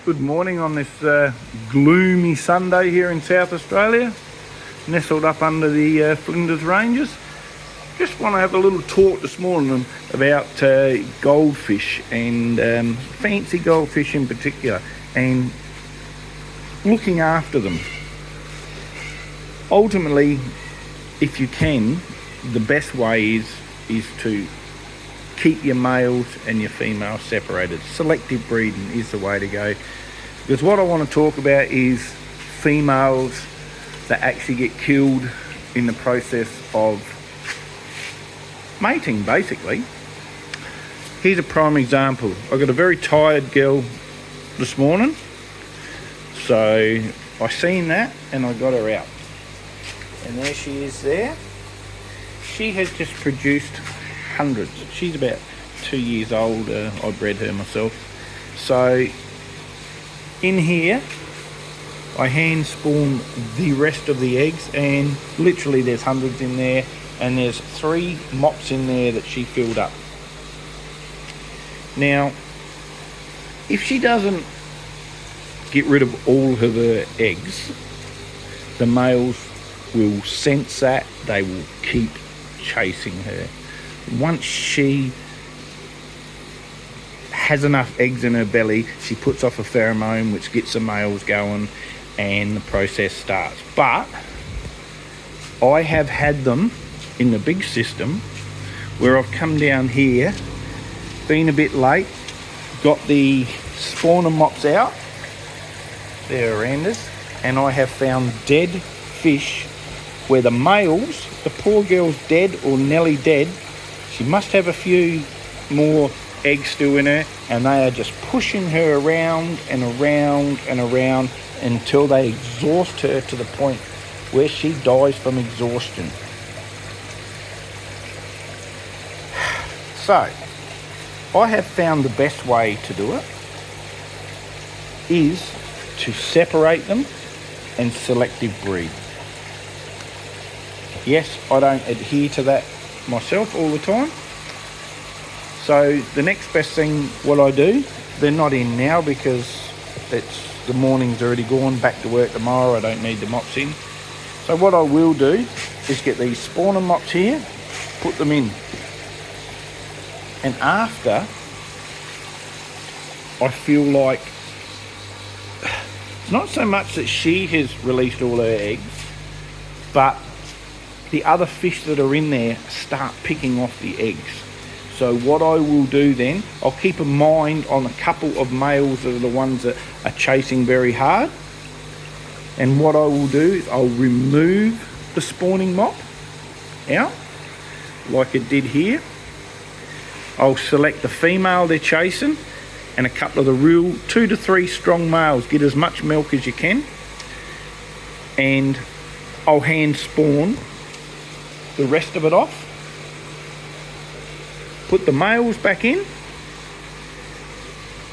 Good morning on this gloomy Sunday here in South Australia, nestled up under the Flinders Ranges. Just want to have a little talk this morning about goldfish and fancy goldfish in particular, and looking after them. Ultimately, if you can, the best way is to keep your males and your females separated. Selective breeding is the way to go, because what I want to talk about is females that actually get killed in the process of mating, basically. Here's a prime example. I got a very tired girl this morning, so I seen that and I got her out, and there she is there. She has just produced hundreds. She's about 2 years old. I bred her myself. So in here I hand spawn the rest of the eggs, and literally there's hundreds in there, and there's 3 mops in there that she filled up. Now, if she doesn't get rid of all of her eggs, the males will sense that. They will keep chasing her. Once she has enough eggs in her belly, she puts off a pheromone which gets the males going, and the process starts. But I have had them in the big system where I've come down here, been a bit late, got the spawner mops out, they're around us, and I have found dead fish where the males, the poor girl's dead or nearly dead. She must have a few more eggs still in her, and they are just pushing her around and around and around until they exhaust her to the point where she dies from exhaustion. So, I have found the best way to do it is to separate them and selective breed. Yes, I don't adhere to that myself all the time. So the next best thing what I do, they're not in now because the morning's already gone, back to work tomorrow, I don't need the mops in. So what I will do is get these spawner mops here, put them in, and after I feel like it's not so much that she has released all her eggs, but the other fish that are in there start picking off the eggs. So what I will do then, I'll keep a mind on a couple of males that are the ones that are chasing very hard. And what I will do is I'll remove the spawning mop out, like it did here. I'll select the female they're chasing and a couple of the real 2 to 3 strong males. Get as much milk as you can. And I'll hand spawn the rest of it off, put the males back in.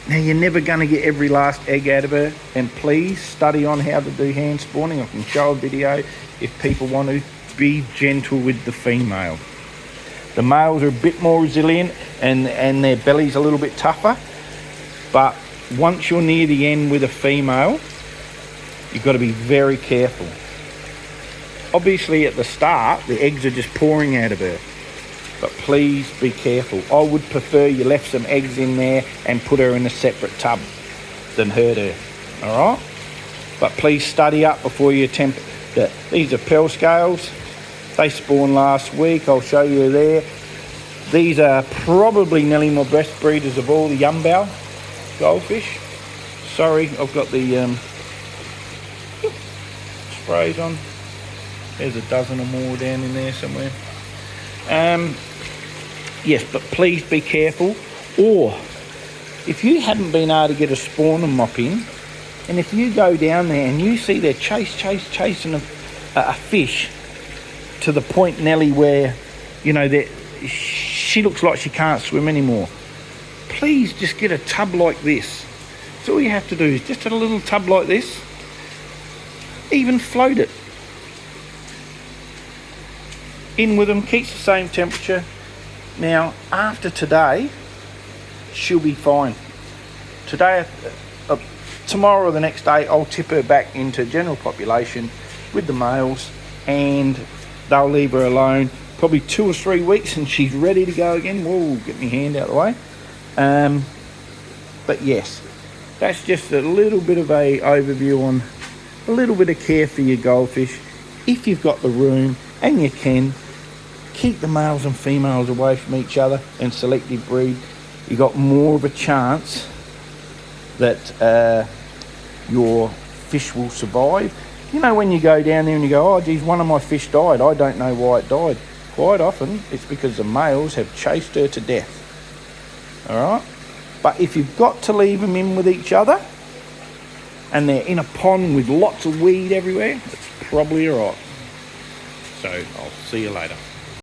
Now, you're never going to get every last egg out of her, and please study on how to do hand spawning. I can show a video if people want to. Be gentle with the female. The males are a bit more resilient and their belly's a little bit tougher, but once you're near the end with a female, you've got to be very careful. Obviously at the start, the eggs are just pouring out of her, but please be careful. I would prefer you left some eggs in there and put her in a separate tub than hurt her, all right? But please study up before you attempt that. These are pearl scales. They spawned last week. I'll show you there. These are probably nearly my best breeders of all, the Yumbow goldfish. Sorry, I've got the sprays on. There's a dozen or more down in there somewhere. Yes, but please be careful. Or if you haven't been able to get a spawner mop in, and if you go down there and you see they're chasing a fish to the point, Nelly, where, you know, that she looks like she can't swim anymore, please just get a tub like this. So all you have to do is just a little tub like this, even float it in with them, keeps the same temperature. Now, after today, she'll be fine. Today, tomorrow or the next day, I'll tip her back into general population with the males, and they'll leave her alone probably 2 or 3 weeks, and she's ready to go again. Whoa, get my hand out of the way. But yes, that's just a little bit of a overview on a little bit of care for your goldfish. If you've got the room and you can, keep the males and females away from each other and selective breed. You got more of a chance that your fish will survive. You know, when you go down there and you go, oh geez, one of my fish died, I don't know why it died. Quite often it's because the males have chased her to death. All right, but if you've got to leave them in with each other and they're in a pond with lots of weed everywhere, it's probably all right. So I'll see you later.